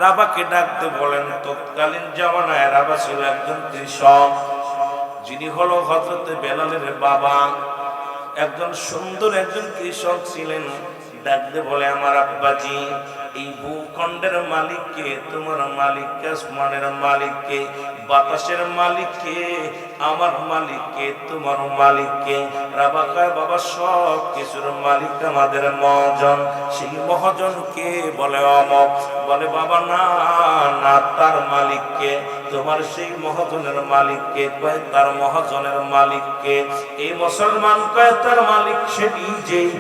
রাবাকে ডাকতে বলেন, তৎকালীন জামানায় রাবা ছিল একজন কৃষক, যিনি হলো হযরতে বেলালের বাবা। একজন সুন্দর একজন কৃষক ছিলেন। ডাকতে বলে, আমার আব্বাজি, এই ভূখণ্ডের মালিককে? তোমার মালিককে? আসমানের মালিককে? বাতাসের মালিককে? আমার মালিককে? তোমার মালিককে? রাবা কয়, বাবা সব কিছুর মালিক আমাদের মহাজন। সেই মহাজনকে বলে অমক। বলে, বাবা না না, তার মালিককে? তোমার সেই মহাজনের মালিককে? কয়, তার মহাজনের মালিককে? এই মুসলমান কয়, তার মালিক সে নিজেই।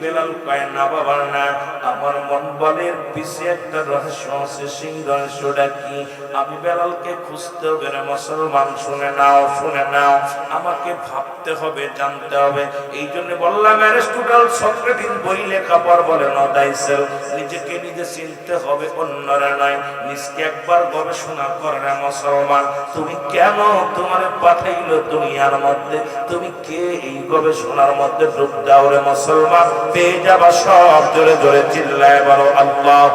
বেলাল কয়, না বাবা না, আমার মন বলে পিছে একটা রহস্য আছে। সেই রহস্যটা কি? আমি বেলালকে খুঁজতে হবে রে মুসলমান। শুনে নাও, শুনে নাও, আমাকে ভাবতে হবে, জানতে হবে। এই জন্য বললাম, অ্যারিস্টটল, সক্রেটিস বই লেখা পর বলে নদাইসেল, নিজেকে নিজে চিনতে হবে, অন্যরা নয়। নিজকে একবার গবেষণা করে রে মুসলমান। তুমি কেন তোমার পাঠাইলো দুনিয়ার মধ্যে? তুমি কে? এই গবেষণার মধ্যে ডুব দাও রে মুসলমান, পেয়ে যাবা সব। জোরে জোরে চিল্লায় বলো আল্লাহ।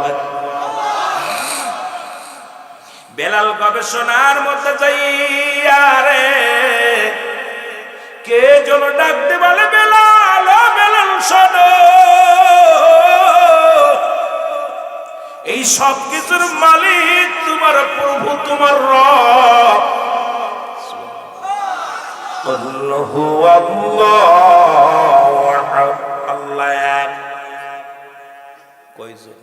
বেলাল গবেষণার মধ্যে যাইয়া রে কে যেন ডাকতে বলে, বেলাল, ও বেলাল শোনো, এই সব কিছুর মালিক তোমার প্রভু, তোমার রব। আল্লাহু আল্লাহ, আল্লাহ এক। কয়জন?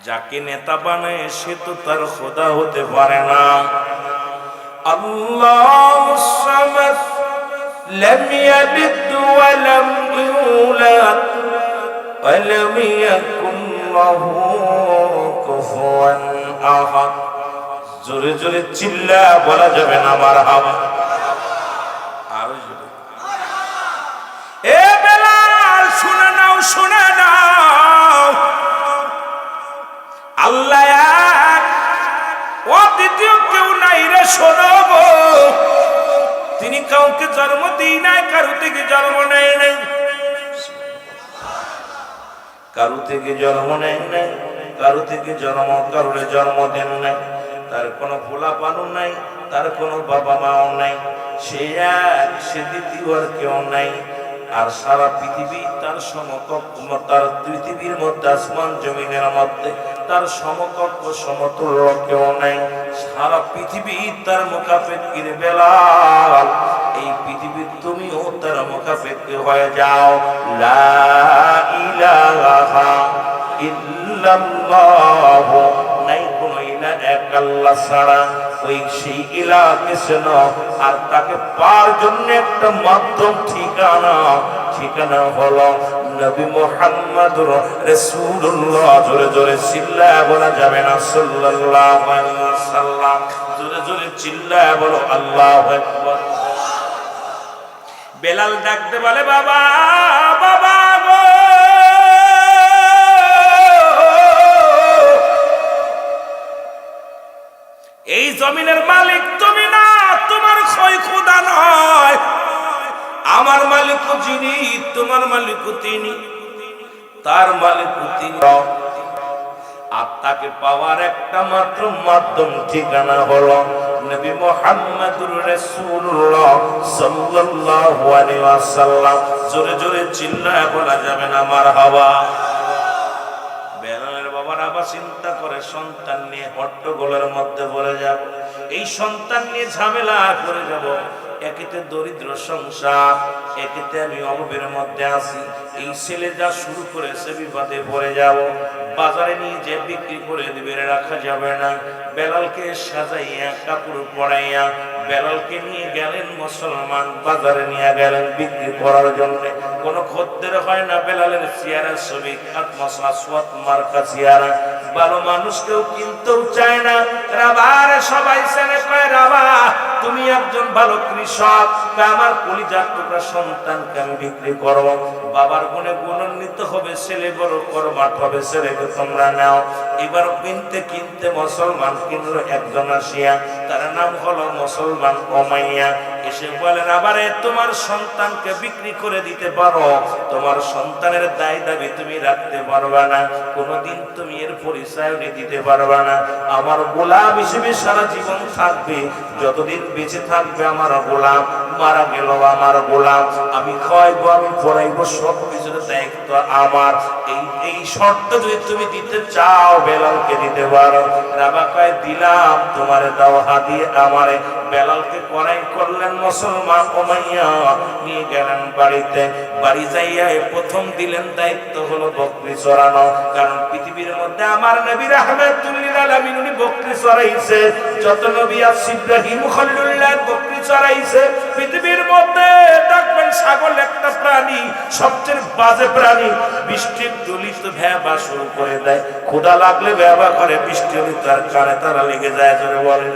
যাকে নেতা বানায় সে তো তার খোদা হতে পারে না। আল্লাহুস সামাদ, লাম ইয়ালিদ ওয়া লাম ইউলাদ ওয়া লাম ইয়াকুন লাহু কুফুয়ান আহাদ। জোরে জোরে চিল্লা বলা যাবে না মারহাবা? আরো জোরে। এ বেলাল, শুনে নাও, শুনে নাও, আল্লাহ এক, অদ্বিতীয় কেউ নাই রে। শোনো, তিনি কাউকে জন্ম দিই নাই, কারো থেকে জন্ম নেয় নাই, কারো থেকে জন্ম নেয় নাই, কারো থেকে কারোরে জন্ম দেন নাই। তার কোনো পোলা পানু নাই, তার কোনো বাবা মাও নাই। সে এক, সে দ্বিতীয় আর কেউ নাই। আর সারা পৃথিবী তার সমকক্ষ, তার পৃথিবীর মধ্যে, আসমান জমিনের মধ্যে তার সমকক্ষ সমতুল্য কেউ নাই। সারা পৃথিবী তার মুখাপেক্ষির বেলাল। এই পৃথিবীর তুমিও তার মুখাপেক্ষি হয়ে যাও। লা ইলাহা ইল্লাল্লাহ, নাই কোন ইলাহ এক আল্লাহ ছাড়া। ওই সেই ইলাহকে চেনো, আর তাকে পাওয়ার জন্য একটা মাধ্যম, ঠিকানা হলো নবী মুহাম্মদুর রাসূলুল্লাহ। জোরে জোরে চিল্লায় বলা যাবে না সাল্লাল্লাহু আলাইহি ওয়াসাল্লাম? জোরে জোরে চিল্লায় বলো আল্লাহু আকবার। বেলাল ডাকতে বলে, বাবা, বাবা গো, এই জমিনের মালিক তুমি না, তোমার খোদা নয়। আমার মালিক যিনি, তোমার মালিক তিনি, তার মালিক তিনি। আর তাকে পাওয়ার একটা মাত্র মাধ্যম, ঠিকানা হলো নবী মুহাম্মদুর রাসূলুল্লাহ সাল্লাল্লাহু আলাইহি ওয়াসাল্লাম। জোরে জোরে চিল্লায় বলা যাবে না মারহাবা? বেলালের বাবার আবার চিন্তা করে, সন্তান নিয়ে হট্টগোলের মধ্যে পড়ে যাব, এই সন্তান নিয়ে ঝামেলা করে যাব। একেতে দরিদ্র সংসার, একেতে আমি অভাবের মধ্যে আছি। এই ছেলে যা শুরু করেছে, বিপদে পড়ে যাব। বাজারে নিয়ে যে বিক্রি করে দিবে, রাখা যাবে না। বেলালকে সাজাইয়া, কাপড় পরাইয়া বেলালকে নিয়ে গেলেন মুসলমান, বাজারে নিয়ে গেলেন বিক্রি করার জন্য। কোন খদ্দের হয় না, বেলালের চেহারা ছবি, আসওয়াদ মার্কা চেহারা। ভালো মানুষ কেউ কিনতেও চায় না। রাবার সবাই চেনে, কয় রাবা তুমি একজন ভালো কৃষক, আমার কলিজার টুকরা সন্তানকে আমি বিক্রি করব। বাবার গুণে গুণান্বিত হবে, ছেলে বড় কর্মাট হবে, ছেলেকে তোমরা নাও। এবার কিনতে মুসলমান কিনলো একজন আসিয়া, তার নাম হলো মুসলমান উমাইয়া। এসে বলেন, আবারে তোমার সন্তানকে বিক্রি করে দিতে পারো, তোমার সন্তানের দায় দাবি তুমি রাখতে পারবা না, কোনোদিন তুমি এর পরিচয় দিতে পারবা না। আমার গোলাম হিসেবে সারা জীবন থাকবে, যতদিন বেঁচে থাকবে আমার গোলাম, মারা গেল আমার গোলাম, আমি খাওয়াইবো, আমি পড়াইবো, সব কিছুর দায়িত্ব আমার। এই শর্ত যদি তুমি দিতে চাও বেলালকে দিতে পারো। রাবা কয়, দিলাম, তোমারে দাও হাদিয়ে আমারে। বেলালকে করাই করলেন মুসলমান উমাইয়া, নিয়ে গেলেন বাড়িতে। বাড়ি যাইয়া প্রথম দিলেন দায়িত্ব হলো বকরি চড়ানো, কারণ পৃথিবীর মধ্যে আমার নবী রাহমাতুল লিল আলামিন উনি বকরি চড়াইছে, যত নবী আছে ইব্রাহিম খলিলুল্লাহ বকরি চড়াইছে। পৃথিবীর মধ্যে দেখবেন ছাগল একটা প্রাণী, সবচেয়ে বাজে প্রাণী, বৃষ্টির দলিত ভেবা শুরু করে দেয়, ক্ষুধা লাগলে ভেবা করে, বৃষ্টি হলে তার কানে তারা লেগে যায়, জোরে বলেন।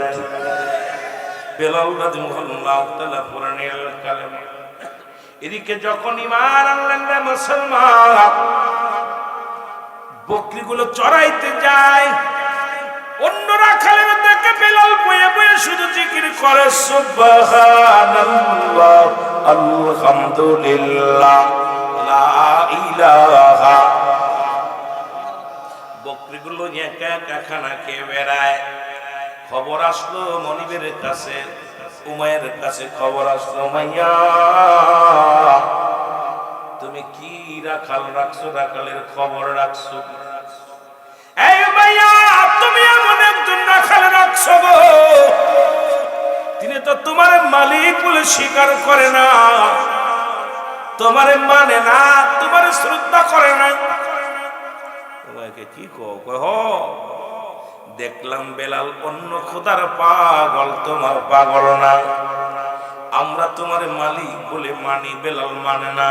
বেলাল রাদিয়াল্লাহু তাআলা পুরানের কালেমা। এদিকে যখন ঈমান আনলেন না মুসলমান, বকরিগুলো চড়াইতে যায়, অন্যরা খালের দেখে বেলাল বয়ে বয়ে শুধু জিকির করে সুবহানাল্লাহ আলহামদুলিল্লাহ লা ইলাহা। বকরিগুলো একা একা খানা খেয়ে বেড়ায়। খবর আসলো মনিবের কাছে, উমাইয়ার কাছে খবর আসলো, উমাইয়া তুমি কি রাখাল রাখছো, রাখালের খবর রাখছো? এই উমাইয়া, তুমি এমন একজন রাখাল রাখছো গো, তিনি তো তোমার মালিক বলে স্বীকার করে না, তোমারে মানে না, তোমারে শ্রদ্ধা করে না। উমাইয়াকে কি কহ? দেখলাম বেলাল অন্য খোদার পাগল, তোমার পাগল না। আমরা তোমার মালিক বলে মানি, বেলাল মানে না।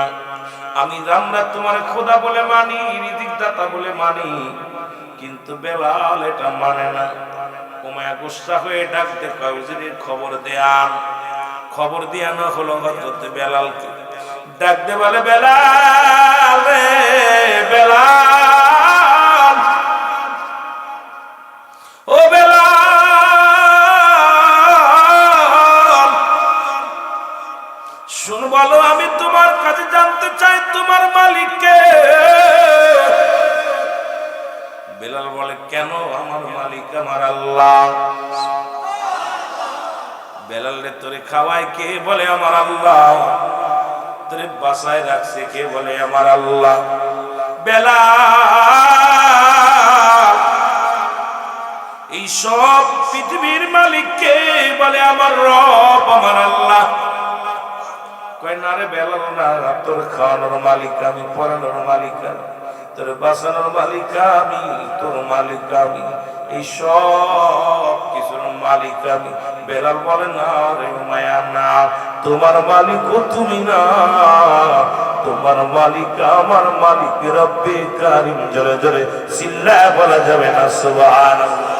আমরা তোমার খোদা বলে মানি, রিজিক দাতা বলে মানি, কিন্তু বেলাল এটা মানে না। উমাইয়া গুসা হয়ে ডাকতে কয়, হুজুরের খবর দেন। খবর দেয়ানো হলো হযরত বেলালকে। ডাকতে বলে, বেলাল রে বেলাল, ও বেলাল শুন, বলো আমি তোমার কাছে জানতে চাই তোমার মালিক কে? বেলাল বলে, কেন? আমার মালিক আমার আল্লাহ। বেলাল রে, তোরে খাওয়ায় কে? বলে আমার আল্লাহ। তোরে বাসায় রাখছে কে? বলে আমার আল্লাহ। বেলাল, এই সব পৃথিবীর মালিক কে? বলে আমার রব, আমার আল্লাহ। কয় না রে বেলাল না, তোর খাওয়ানোর মালিক আমি, পরানোর মালিক আমি, তোর বাঁচানোর মালিক আমি, তোর মালিক আমি, এই সব কিছুর মালিক আমি। বেলাল বলে, না রে উমাইয়া না, তোমার মালিকও তুমি না, তোমার মালিক আমার মালিক রব্বে কারিম। জোরে জোরে চিল্লায় বলা যাবে না সুবহানাল্লাহ।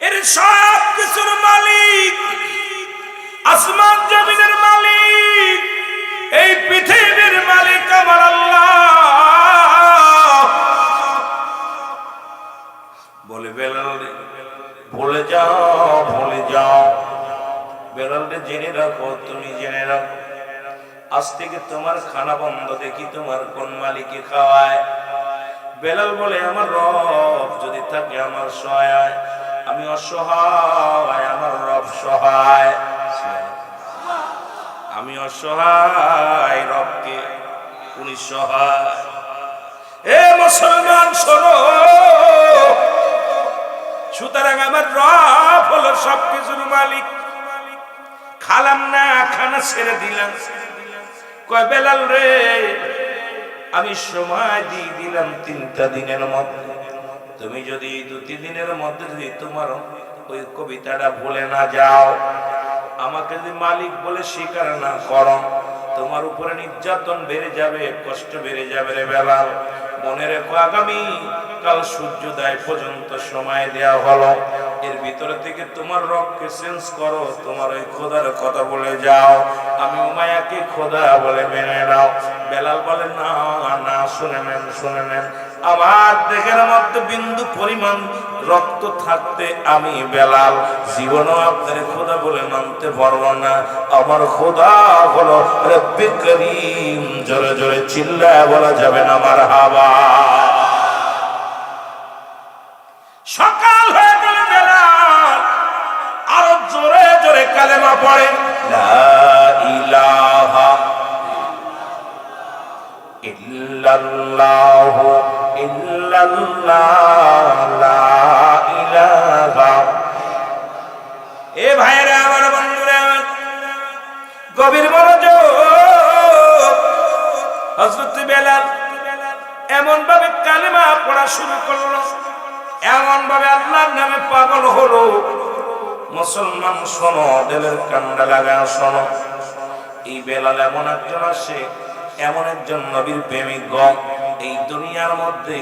এর সব কিছুর মালিক, আসমান জমিনের মালিক, এই পৃথিবীর মালিক আমার আল্লাহ। বলে বেলাল ভুলে যাও, ভুলে যাও। বেলাল জেনে রাখো, তুমি জেনে রাখো, আজ থেকে তোমার খানা বন্ধ, দেখি তোমার কোন মালিকে খাওয়ায়। বেলাল বলে, আমার রব যদি থাকে আমার সহায়, আমি অসহায়, আমার রব সহায়। আমি অসহায়, রবকে উনি সহায়। এ মুসলমান শোনো, সুতরাং আমার রব হলো সবকিছুর মালিক। খালাম না, খানা ছেড়ে দিলাম। কয় বেলাল রে, আমি সময় দিয়ে দিলাম 3টা দিনের মধ্যে, তুমি যদি 2-3 দিনের মধ্যে যদি তোমার ওই কবিতাটা ভুলে না যাও, আমাকে যদি মালিক বলে স্বীকার না করো, তোমার উপরে নির্যাতন বেড়ে যাবে, কষ্ট বেড়ে যাবে রে বেলাল। মনে রেখো, আগামী কাল সূর্যোদয় পর্যন্ত সময় দেয়া হলো, এর ভিতরে থেকে তোমার রবকে চেঞ্জ করো, তোমার ওই খোদার কথা বলে যাও, আমি উমাইয়াকে খোদা বলে মেনে নাও। বেলাল বলে, না না শুনে নেন, শুনে নেন, আমার দেহের মধ্যে বিন্দু পরিমাণ রক্ত থাকতে আমি বেলাল জীবনও আপনার খোদা বলে মানতে পারবো না। আমার খোদা হলো রব্বে করিম। জোরে জোরে চিল্লায় বলা যাবে না মারহাবা। সকাল হয়ে গেল, বেলাল আরো জোরে জোরে কালেমা পড়ে, লা ইলাহা ইল্লাল্লাহু ইল্লাল্লাহ, লা ইলাহা। এ ভাইরা আমার, বন্ধুরা, গভীর মনোযোগ। হযরত বেলাল এমন ভাবে কালেমা পড়া শুরু করলো, এমন ভাবে আল্লাহর নামে পাগল হলো। মুসলমান শোনো, দিলের কান্ডা লাগা শোনো, এই বেলাল এমন একজন আসে, এমন একজন নবীর প্রেমিক গণ এই দুনিয়ার মধ্যে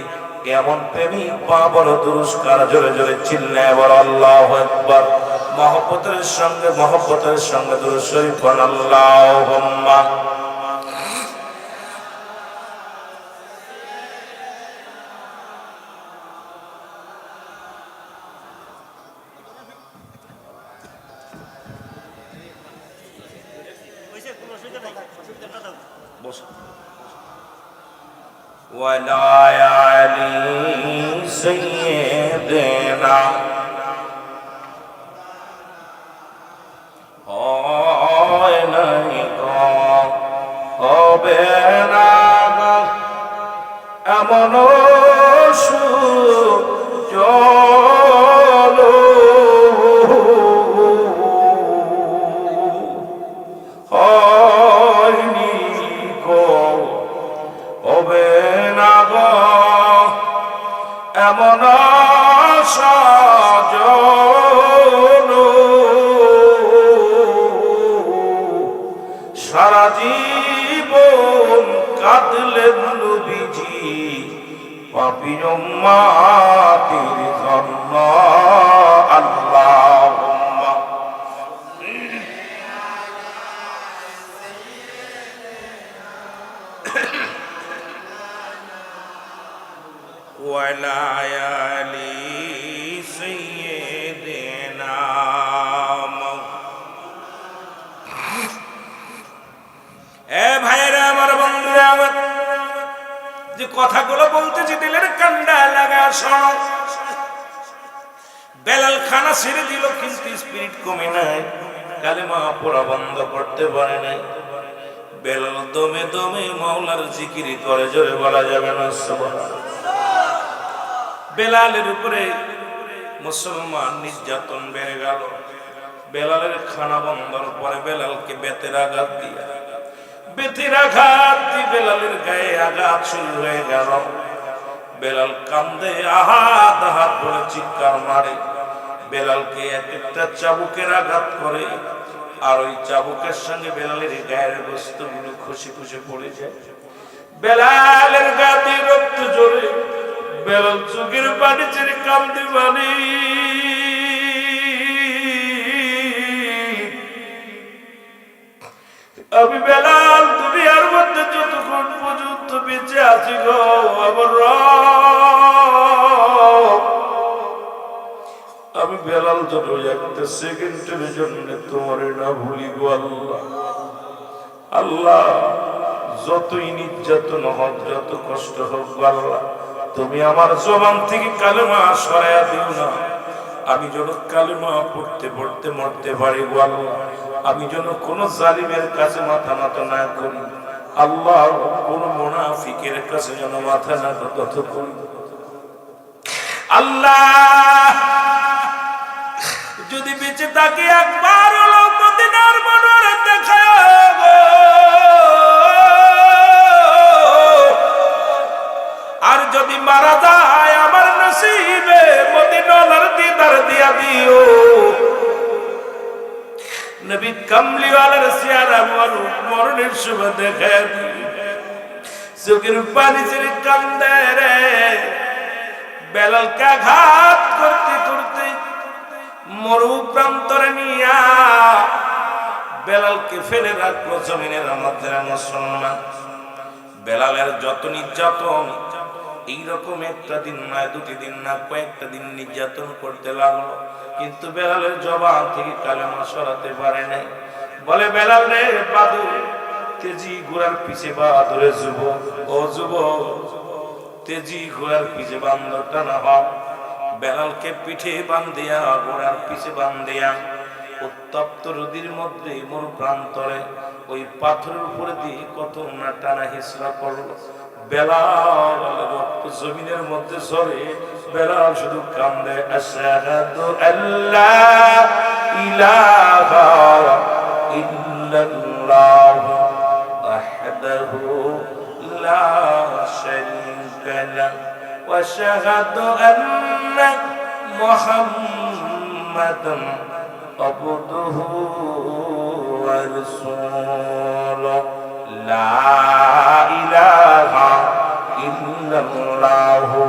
এমন প্রেমিক পাবো দুরস্কার। জোরে জোরে চিল্লায় বড় আল্লাহু আকবার। মহব্বতের সঙ্গে দুরূদ শরীফ পড়ুন, আল্লাহুম্মা ওয়ালা আলি সাইয়্যিদিনা হয় নাই গো, হবে না গো এমন সুজল, হয়নি গো, হবে না গো এমন সজল, সারা জীবন কাঁদলেন নবীজি পাপী উম্মতের জন্য। আল্লাহুম্মা ওয়ালা আলি সাইয়্যিদিনা। এ ভাইরা আমার, বন্ধুরা আমার, যে কথাগুলো বলতেছি দিলের কান্ডা লাগা শোনো। বেলাল খানা ছেড়ে দিল, কিন্তু স্পিরিট কমে নাই, কালেমা পড়া বন্ধ করতে পারে নাই। বেলাল দমে দমে মাওলার জিকির করে, জোরে বলা যাবে না সুবহানাল্লাহ। বেলালের উপরে মুসলমান নির্যাতন বেড়ে গেল। বেলালের খানা বন্ধর পরে বেলালকে বেতের আঘাত দিয়ে বেলালের গায়ে আঘাত শুরু হয়ে গেল। বেলাল কান্দে, আহাত আহাত বলে চিৎকার মারে। বেলালকে এক একটা চাবুকের আঘাত করে, আর ওই চাবুকের সঙ্গে বেলালের গায়ের বস্তুগুলো খুশি খুশি পড়ে যায়। বেলালের গাতে রক্ত ঝরে, বেলাল চোখের পানি ছেড়ে কান্দে, বানি আমি বেলাল দুনিয়ার মধ্যে যতক্ষণ পর্যন্ত বেঁচে আছি গো আমার রব, আমি বেলাল যত একটা সেকেন্ডের জন্য তোমার না ভুলি গো আল্লাহ। আল্লাহ, যতই নির্যাতন হোক, যত কষ্ট হোক আল্লাহ, তুমি আমার জবান থেকে কালেমা সরাইয়া দিও না। আমি যেন কালেমা পড়তে পড়তে মরতে পারি গো আল্লাহ। আমি যেন কোন জালিমের কাছে মাথা নত না করি আল্লাহ, কোন মুনাফিকের কাছে যেন মাথা নত করি আল্লাহ। যদি বেঁচে থাকি একবার হলো মদিনার মনোরে দেখায় গো, আর যদি মারা যায় আমার নসিবে মদিনার দিদার দিয়া দিও। নবী কামলিওয়ালার চেহারা মরণের সময় দেখা দিও। চোখের পানি ছেড়ে কান্দে রে। বেলালকে আঘাত করতে করতে মরু প্রান্তরে নিয়া বেলালকে ফেলে রাখলো জমিনের মধ্যে। মুসলমান বেলালের যত নির্যাতন, এইরকম একটা দিন না, দুটি দিন না, কয়েকটা দিন নির্যাতন করতে লাগলো, কিন্তু বেলালের জবান থেকে কালেমা সরাতে পারে নাই। বলে, বেলাল রে বাদু, তেজি ঘোড়ার পিছে বা ধরে যুবক, ও যুবক, তেজি ঘোড়ার পিছে বান্ধ টানা হোক। বেলালকে পিঠে বান্ধিয়া, ঘোড়ার পিছে বান্ধিয়া উত্তপ্ত নদীর মধ্যে মোর প্রান্তরে ওই পাথরের উপরে দিয়ে কত না টানা হিসরা করলো। বেলাল রক্ত জমিনের মধ্যে ঝরে, বেলাল শুধু কান্দে, আশহাদু আল্লাহ ইলাহা ইল্লাল্লাহ ওয়াহদাহু লা শারীকা লাহু ওয়া আশহাদু আন্না মুহাম্মাদান আবদুহু ওয়া রাসূলুহু লা ইলাহা ইল্লাল্লাহু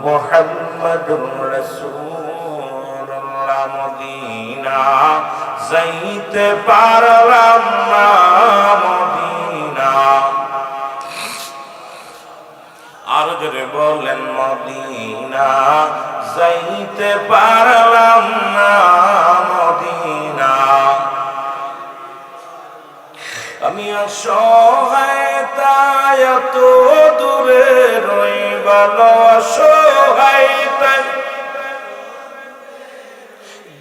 মুহাম্মাদুর রাসূলুল্লাহ। মদিনা যাইতে পারলাম না, মদিনা, আর জোরে বলেন, মদিনা যাইতে পারলাম না, মদিনা। আমি অসহায় তাই এত দূরে রই, ভালো অসহায় তাই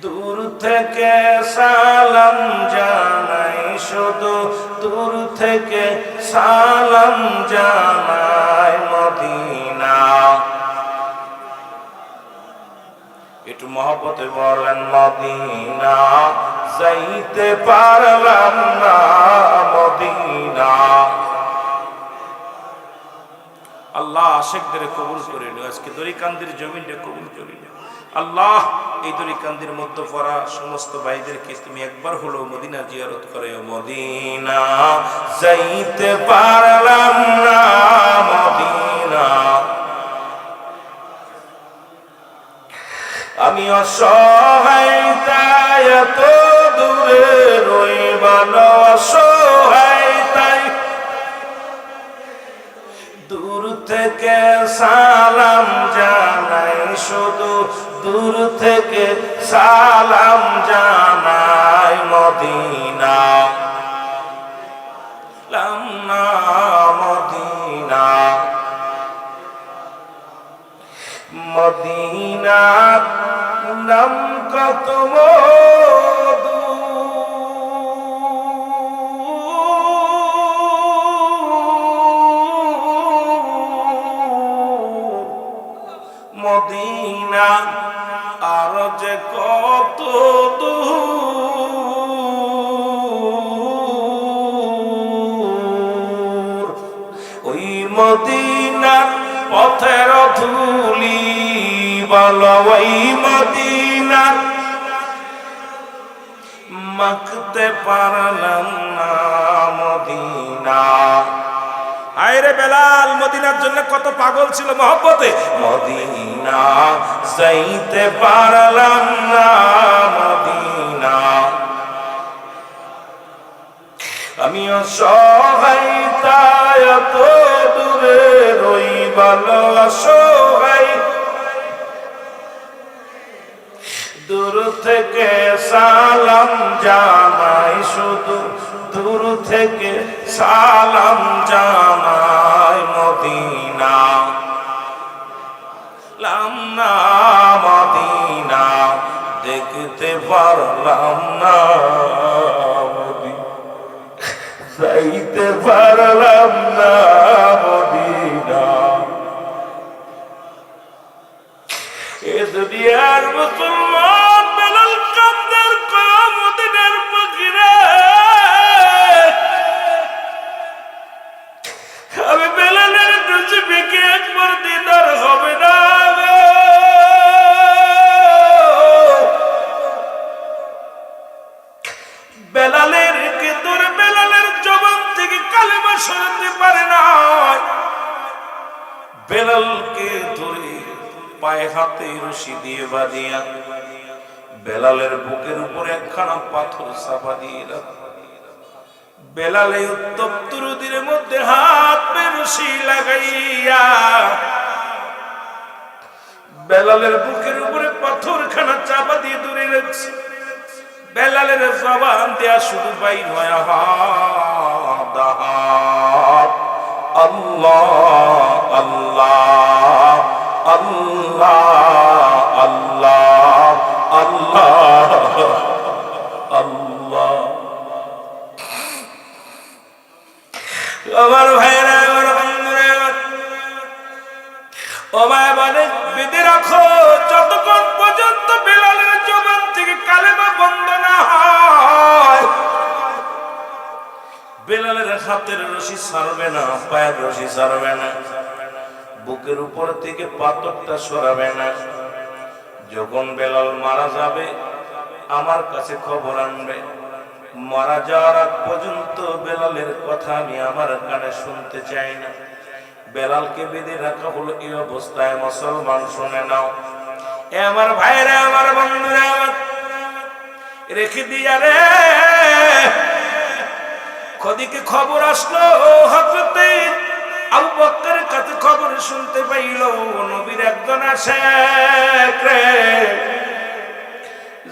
দূর থেকে সালাম জানাই, শুধু দূর থেকে সালাম জানাই, মদিনা। একটু মহব্বতে বলেন, মদিনা যাইতে পারলাম না, মদিনা। আল্লাহ আশিকদের কবুল করে নিও, আজকে দরিকান্দির জমিনটা কবুল করে নিও আল্লাহ। এই দরিকান্দির মধ্যে পড়া সমস্ত ভাইদেরকে তুমি একবার হলো মদিনা জিয়ারত করে। মদিনা যাইতে পারলাম না, মদিনা। আমি অসহায় তাই এত দূরে রই, ভালো অসহায় তাই দূর থেকে সালাম জানাই, শুধু দূর থেকে সালাম জানাই, মদিনা। লাম্মা মদিনা, মদিনা নাম কত মধু, মদিনা আর যে কত দূর, ওই মদিনার পথের ধুলি, বলো ওই মদিনার মাখতে পারলাম না, মদিনা। আরে বেলাল মদিনার জন্য কত পাগল ছিল মহব্বতে, মদিনা যাইতে পারলাম না, মদিনা। আমি অসহায় তাই এত দূরে রই, ভালো অসহায় দূর থেকে সালাম জানাই, শুধু দূর থেকে সালাম জানাই, মদিনা। লাম না মদিনা দেখতে পারলাম না, যাইতে পারলাম না, মদিনা। এ দুনিয়ার মুসলমান বেলাল কান্দের মদিনার ফকিরে, আমি বেলালের নসিবে একবার দিদার হবে না। বেলালের কিন্তু বেলালের জবান থেকে কালেমা সরাতে পারে না। বেলালকে ধরে পায়ে হাতে রশি দিয়ে বাঁধিয়া বেলালের বুকের উপরে একখানা পাথর চাপা দিয়ে বেলাল এই উত্তপ্ত রোদের মধ্যে হাত বেরসি লাগাইয়া বেলালের বুকের উপরে পাথরখানা চাপা দিয়ে দূরে রাখছে। বেলালের জবান দেয়া শুধু বাইর হয় আল্লাহ আল্লাহ আল্লাহ আল্লাহ আল্লাহ আল্লাহ। আমার ভাইরা, আমার বন্ধুরা, ও ভাই বলে বেঁধে রাখো যতক্ষণ পর্যন্ত বেলালের জবান থেকে কালেমা বন্ধ না হয়। বেলালের হাতের রশি ছাড়বে না, পায়ের রশি ছাড়বে না, বুকের উপর থেকে পাথরটা সরাবে না। যখন বেলাল মারা যাবে আমার কাছে খবর আনবে। মারা যাওয়ার আগ পর্যন্ত বেলালের কথা আমি আমার কানে শুনতে চাই না। বেলালকে বেঁধে রাখা হলো এই অবস্থায়। মুসলমান শুনে নাও, এ আমার ভাইরা, আমার বন্ধুরা, রেখে দিয়া রে খদিকে খবর আসলো, হযরতে আবু বকরের কাছে খবর শুনতে পাইল নবীর একজন আশিক রে,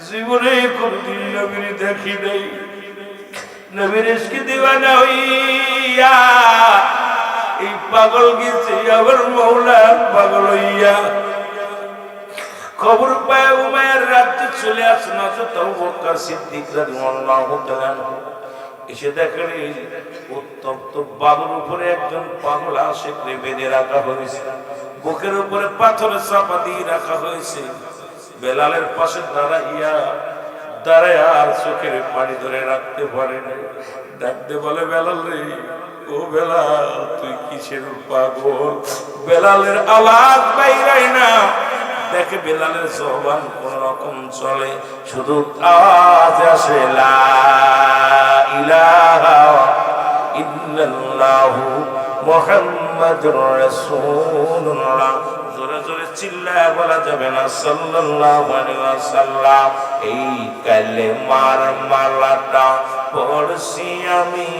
জীবনে কোনদিন নবীর দেখি নাই, নবীর ইশকে দিওয়ানা হইয়া এই পাগল গেছে আমার মওলার পাগল হইয়া। খবর পায় উমাইয়ার রাজ্যে চলে আসেন হযরত আবু বকর সিদ্দিক রাদিয়াল্লাহু তাআলা। এসে দেখেন উত্তপ্ত বালুর উপরে একজন পাগল আশিককে বেঁধে রাখা হয়েছে, বুকের উপরে পাথর চাপা দিয়ে রাখা হয়েছে। বেলালের পাশে দাঁড়ায় আর চোখের পানি ধরে রাখতে পারে না। ডাকতে বলে, বেলাল রে, ও বেলাল তুই কিসের পাগল? বেলালের আওয়াজ বাইরাই না। দেখে বেলালের জবান কোন রকম চলে, শুধু আওয়াজ আসে লা ইলাহা ইল্লাল্লাহু মুহাম্মাদুর রাসূলুল্লাহ। জোরে জোরে চিল্লায় বলা যাবে না সাল্লাল্লাহু আলাইহি ওয়াসাল্লাম। এই কালেমার মালাটা পড়ছি আমি,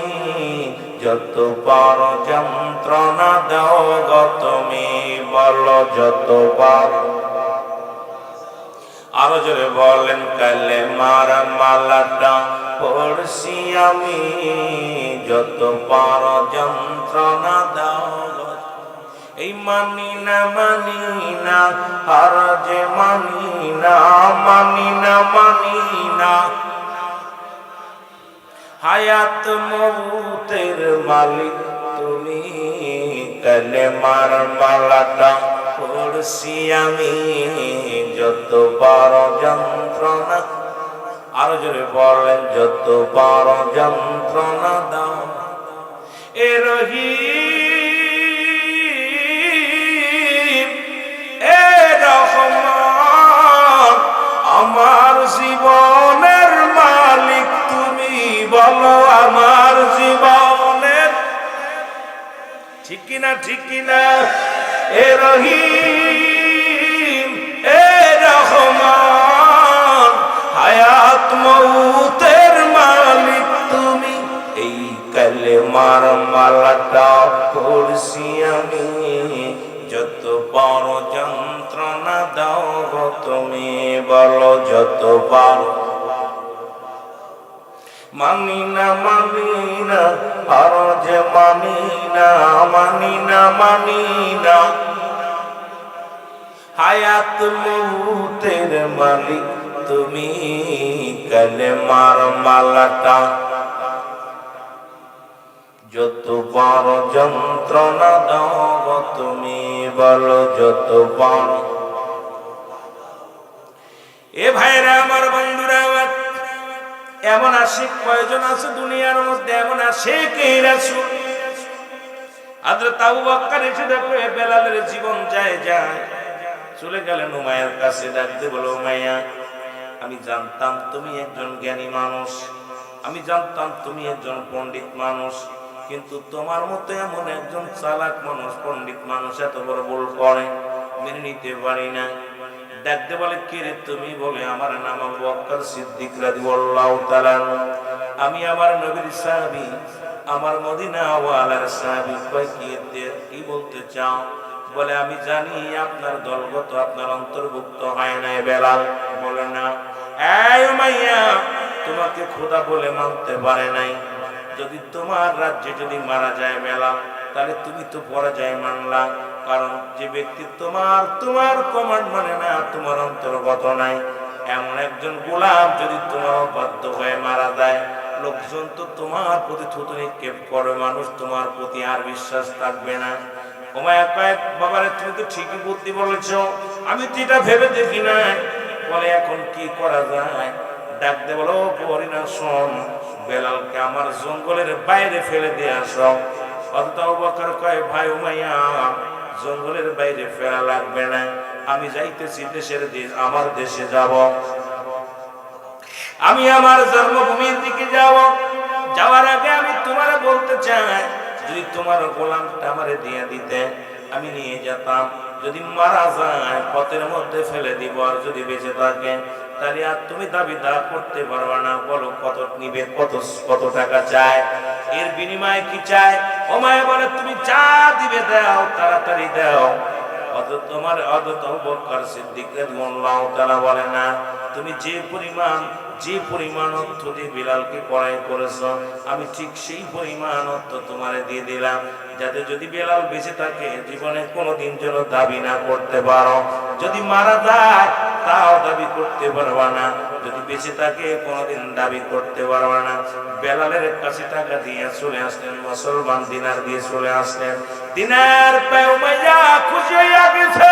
যত বড় যন্ত্রণা দাও গো তুমি, বলো যত বড়। আরো জোরে বলেন, কালেমার মালাটা পড়ছি আমি, যত বড় যন্ত্রণা দাও গো। এই মানি না আর যে মানি না হায়াত মউতের মালিক তুমি, কালেমার মালাটা পড়ছি আমি, যত বড় যন্ত্রণা। আরো জোরে বলেন, যত বড় যন্ত্রণা দাও এ রহিম, এ রহমান, আমার জীবনের মালিক তুমি, বলো আমার জীবনের। ঠিক কিনা, ঠিক কিনা? এ রহিম, এ রহমান, হায়াত মউতের মালিক তুমি। এই কালেমার মালাটা পড়ছি আমি, যত বড় যন্ত্রণা দাও গো তুমি, বলো যত বড়। মানি না আর যে মানি না হায়াত মউতের মালিক তুমি, কালেমার মালাটা যত বড় যন্ত্রণা দাও গো তুমি, বলো যত বড়। এ ভাইরা, আমার বন্ধুরা, এমন আশিক কয়জন আছে দুনিয়ার মধ্যে? এমন আশিক এই রাসূল। হযরত আবু বকর এসে দেখো বেলালের জীবন যায় চলে গেলেন উমাইয়ার কাছে। ডাকতে বলো, উমাইয়া, আমি জানতাম তুমি একজন জ্ঞানী মানুষ, আমি জানতাম তুমি একজন পণ্ডিত মানুষ, কিন্তু তোমার মতো এমন একজন চালাক মানুষ, পণ্ডিত মানুষ এত বড় ভুল করে মেনে নিতে পারি না। ডাকতে বলে, কে রে তুমি? বলে, আমার নাম আবু বকর সিদ্দিক রাদিয়াল্লাহু তাআলা। আমি আমার নবীর সাহাবী, আমার মদিনা ওয়ালার সাহাবী। কয় কি বলতে চাও? বলে আমি জানি আপনার দলগত, আপনার অন্তর্ভুক্ত হয় নাই বেলাল। বলে না। এই উমাইয়া, তোমাকে খোদা বলে মানতে পারে নাই। যদি তোমার রাজ্যে যদি মারা যায় বেলাল, তাহলে তুমি তো পরাজয় মানলা। কারণ যে ব্যক্তি তোমার কমান্ড মানে না, তোমার অন্তর্গত নাই, এমন একজন গোলাম যদি তোমার অবাধ্য হয়ে মারা যায়, লোকজন তো তোমার প্রতি থুতু নিক্ষেপ করবে, মানুষ তোমার প্রতি আর বিশ্বাস থাকবে না। উমাইয়া কয়, বাবারে তুমি তো ঠিকই বুদ্ধি বলেছো, আমি তো এটা ভেবে দেখি না। বলে এখন কি করা যায়? ডাক দে, বলো পরিনা শোন, বেলালকে আমার জঙ্গলের বাইরে ফেলে দিয়ে আসো। অথচ আবু বকর কয়, ভাই উমাইয়া, জঙ্গলের বাইরে ফেলা লাগবে না, আমি যাইতেছি আমার দেশে যাব, আমি আমার জন্মভূমির দিকে যাব। যাওয়ার আগে আমি তোমারে বলতে চাই, যদি তোমার গোলামটা আমারে দিয়ে দিতে, আমি নিয়ে যেতাম। যদি মারা যায় পথের মধ্যে ফেলে দিব, আর যদি বেঁচে থাকে তাহলে আর তুমি দাবিদার করতে পারবে না। বলো কত নিবে, কত টাকা চায়, এর বিনিময়ে কি চায়? উমাইয়া বলে, তুমি যা দিবে দাও, তাড়াতাড়ি দাও। তোমার আবু বকর সিদ্দিক রাদিয়াল্লাহু তাআলা বলে না, তুমি যে পরিমাণ অর্থ দিয়ে বিলালকে ক্রয় করেছো, আমি ঠিক সেই পরিমাণ অর্থ তোমারে দিয়ে দিলাম, যাতে যদি বেলাল বেঁচে থাকে জীবনে কোনোদিন যেন দাবি না করতে পারো। যদি মারা যায় তাও দাবি করতে পারবা না, যদি বেঁচে থাকে কোনোদিন দাবি করতে পারবা না। বেলালের কাছে টাকা দিয়ে চলে আসলেন, মুসলমান দিনার দিয়ে চলে আসলেন। দিনার পায় উমাইয়া খুশি হইয়া গেছে।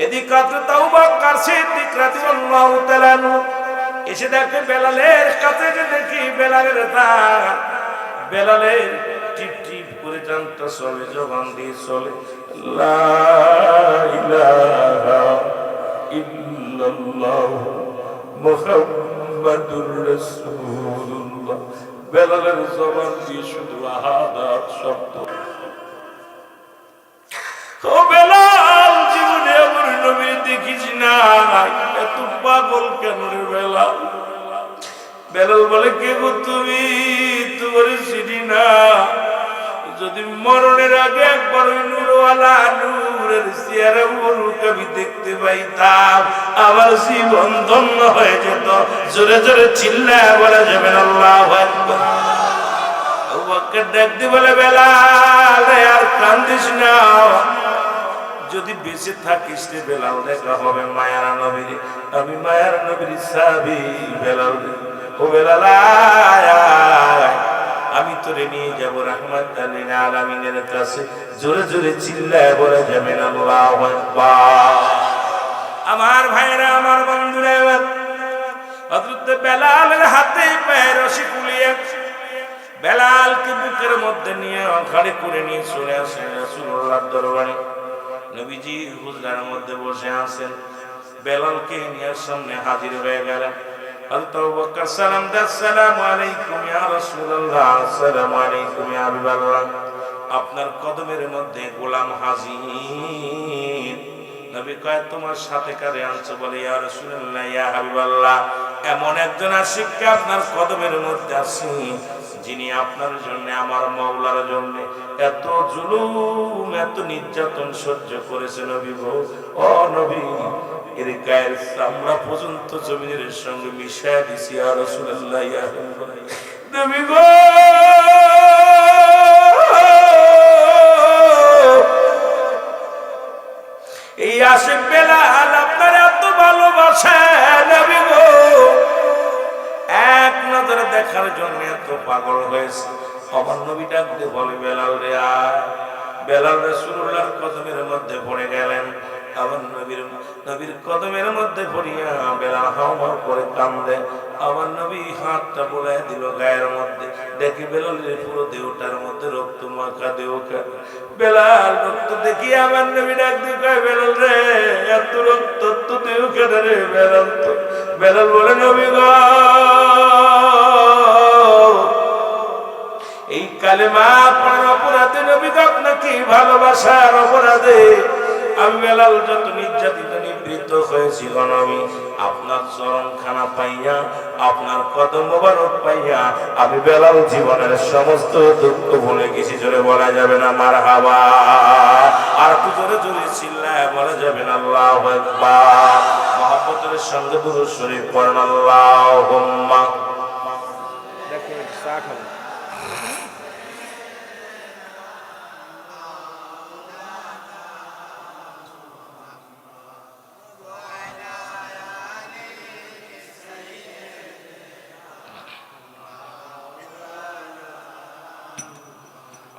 এদিকে হযরত আবু বকর সিদ্দিক রাদিয়াল্লাহু তাআলা এসে দেখে বেলালের কাছে, যে দেখি বেলালের দাঁত, বেলালের টিপ টিপ করে জানতে চলে, জবান দিয়ে চলে, লা ইলাহা ইল্লাল্লাহ মুহাম্মাদুর রাসূলুল্লাহ। বেলালের জবান দিয়ে শুধু আহাদাত শব্দ। ও বেলাল, জীবনে আমার নবী দেখিস না, এত পাগল কেন রে বেলাল? বেলাল বলে, কে গো তুমি? তোমার চিনি না। যদি মরণের আগে একবার ওই নূরওয়ালা নূরের চেহারা মুখ আমি দেখতে পাইতাম, আমার জীবন ধন্য হয়ে যেত। জোরে জোরে চিল্লায় বলা যাবে না আল্লাহু আকবার। আবু বকর ডাক দিয়ে বলে, বেলাল আর কান্দিস না, যদি বেঁচে থাকিস রে বেলাল, দেখা হবে মায়ার নবীর। আমি মায়ার নবীর সাহাবী বেলাল। ও বেলাল, আমি তোরে নিয়ে যাব রাহমাতাল লিল আলামিনের কাছে। জোরে জোরে চিল্লায় বলা যাবে না আল্লাহু আকবার। আমার ভাইরা, আমার বন্ধুরা, হযরত বেলালের হাতে পায়ে রশি খুলিয়ে বেলালকে বুকের মধ্যে নিয়ে ঘাড়ে করে নিয়ে চলে আসেন রাসূলুল্লাহর দরবারে। নবীজি হুজরার মধ্যে বসে আছেন, বেলালকে নিয়ে সামনে হাজির হয়ে গেলেন। হযরত আবু বকর সালাম দেন, আসসালামু আলাইকুম ইয়া রাসূলুল্লাহ। আসসালামু আলাইকুম ইয়া হাবিবাল্লাহ। আপনার কদমের মধ্যে গোলাম হাজির। নবী কয়, তোমার সাথে কারে আনছো? বলে, ইয়া রাসূলুল্লাহ, ইয়া হাবিবাল্লাহ, এমন একজন আশিককে আপনার কদমের মধ্যে আছি, যিনি আপনার জন্য, আমার মাওলার জন্য এত জুলুম, এত নির্যাতন সহ্য করেছে। নবী গো, ও নবী, এর গায়ের চামড়া পর্যন্ত জমিনের সঙ্গে মিশিয়ে দিছি। ইয়া রাসূলুল্লাহ, ইয়া হাবিবাল্লাহ, নবী গো, এই আশিক বেলাল আপনার এত ভালোবাসে। নবী গো, এক নজরে দেখার জন্য এত পাগল হয়েছে। আমার নবী ডাক দিয়ে বলে, বেলাল রে আয়। বেলাল রাসূলুল্লাহর কদমের মধ্যে পড়ে গেলেন। আমার নবীর কদমের মধ্যে পড়িয়া বেলাল হাওমাও করে কান্দে। আমার নবী হাতটা বুলায় দিল গায়ের মধ্যে, দেখি বেলালের পুরো দেহটার মধ্যে রক্ত মাখা দেহ। বেলাল রক্ত দেখি আমার নবী ডাক দিয়ে কয়, বেলাল রে, এত রক্ত তো দেহ কেন রে? বেলাল বলে, নবী গো, এই কালেমা পড়ার অপরাধে নবী গো, আপনাকে ভালোবাসার অপরাধে আমি বেলাল যত নির্যাতিত নিবৃত্ত হয়েছি গো নবী, আপনার চরণখানা পাইয়া, আপনার কদম মোবারক পাইয়া আমি বেলাল জীবনের সমস্ত দুঃখ ভুলে গেছি। জোরে বলা যাবে না মারহাবা? আর একটু জোরে জোরে চিল্লায় বলা যাবে না আল্লাহু আকবার? মহব্বতের সঙ্গে দুরূদ শরীফ পড়েন আল্লাহুম্মা। দেখুন চা খান।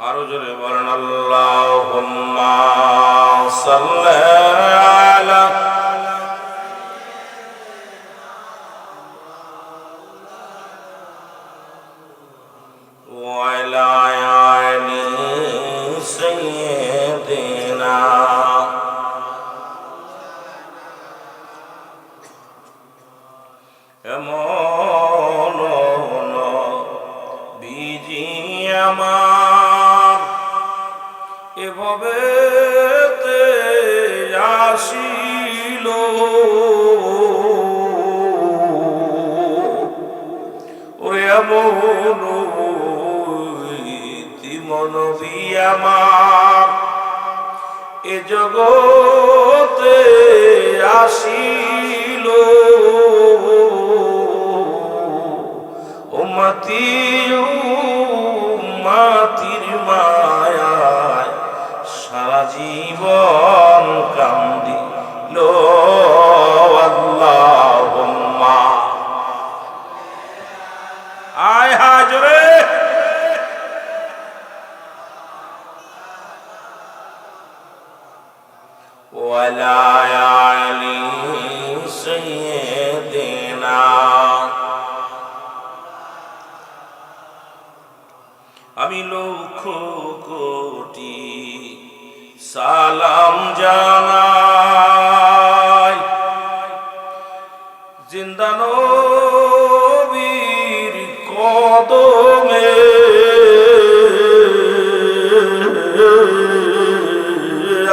আরো জোরে বলেন আল্লাহুম্মা সাল্লি আলা ওয়া আলা আলি সাইয়্যিদিনা। এমন বিজি আমার এভাবে আসিল, ওরে এমন নবী আমার এ জগতে আসিল, উম্মতি উম্মতির মায়ায় সারা জীবন কান্দিল। আল্লাহুম্মা আয় হাজরে ওয়ালা আলি সাইয়্যিদিনা। আমি লক্ষ কোটি সালাম জানাই জিন্দা নবীর কদমে,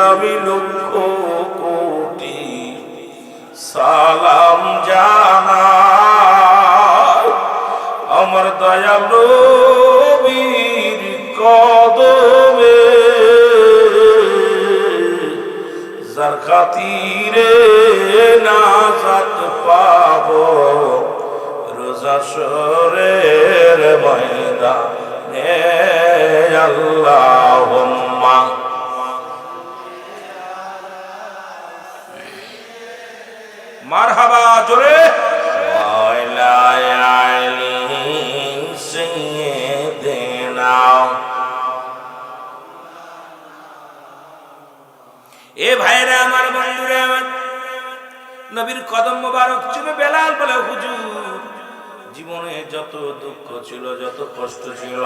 আমি লক্ষ কোটি সালাম জানাই আমার দয়াল নবীর কদমে, যার খাতিরে নাজাত পাবো রোজ হাশরের ময়দানে। আল্লাহুম্মা মারহাবা জোরে ওয়ালা আলি সাইয়্যিদিনা। এ ভাইরা আমার, বন্ধুরা আমার, নবীর কদম মোবারক চুমে বেলাল বলে, হুজুর জীবনে যত দুঃখ ছিল, যত কষ্ট ছিল,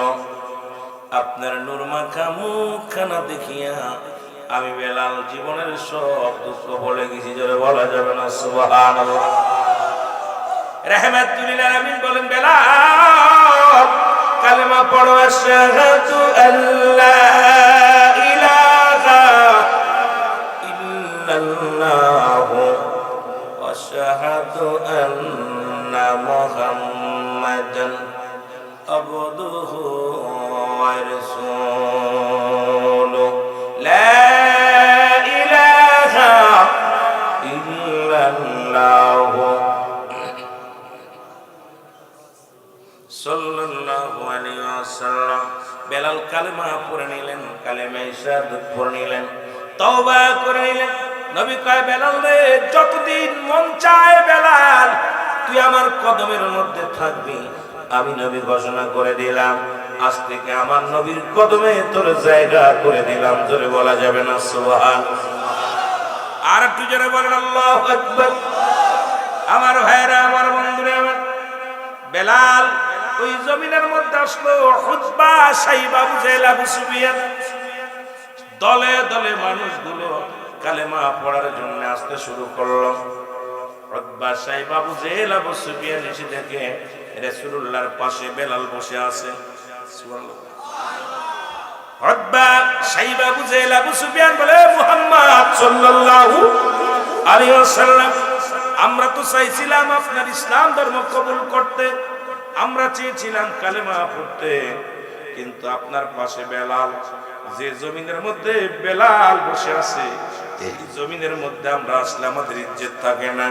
আপনার নূর মাখা মুখখানা দেখিয়া আমি বেলাল জীবনের সব দুঃখ বলে গেছি। জোরে বলা যাবে না সুবহানাল্লাহ? রাহমাতুল লিল আলামিন বলেন, বেলাল কালেমা পড়ো, আশহাদু আল্লা ইলাহা ইল্লাল্লাহু ওয়া আশহাদু আন্না মুহাম্মাদান আবদুহু ওয়া রাসূলুহু। লা ইলাহা ইল্লাল্লাহু সাল্লাল্লাহু আলাইহি ওয়াসাল্লাম। বেলাল কালেমা পড়ে নিলেন, কালেমা শাহাদাত পড়ে নিলেন, তওবা করে নিলেন। নবী কয়, বেলাল রে, যতদিন মন চায় বেলাল তুই আমার কদমের মধ্যে থাকবি। আমি নবী ঘোষণা করে দিলাম, আজ থেকে আমার নবীর কদমে তোর জায়গা করে দিলাম। জোরে বলা যাবে না সুবহানাল্লাহ? আর একটু জোরে বলেন আল্লাহু আকবার। আমার ভাইরা আমার, বন্ধুরা আমার, বেলাল ওই জমিনের মধ্যে আসলো। হুতবা, সাইবা, আবু জাহেল, আবু সুফিয়ান, দলে দলে মানুষগুলো কালেমা পড়ার জন্য আসতে শুরু করলো। হুতবা, সাইবা, আবু জাহেল, আবু সুফিয়ান এসে দেখে রাসূলুল্লাহর পাশে বেলাল বসে আছে। সুবহানাল্লাহ। হুতবা, সাইবা, আবু জাহেল, আবু সুফিয়ান বলে, মুহাম্মদ সাল্লাল্লাহু আলাইহি ওয়াসাল্লাম। আমরা তো চাইছিলাম আপনার ইসলাম ধর্ম কবুল করতে, আমরা চেয়েছিলাম কালেমা পড়তে, কিন্তু আপনার পাশে বেলাল, যে জমিনের মধ্যে বেলাল বসে আছে, এই জমিনের মধ্যে আমরা আসলে আমাদের ইজ্জত থাকে না।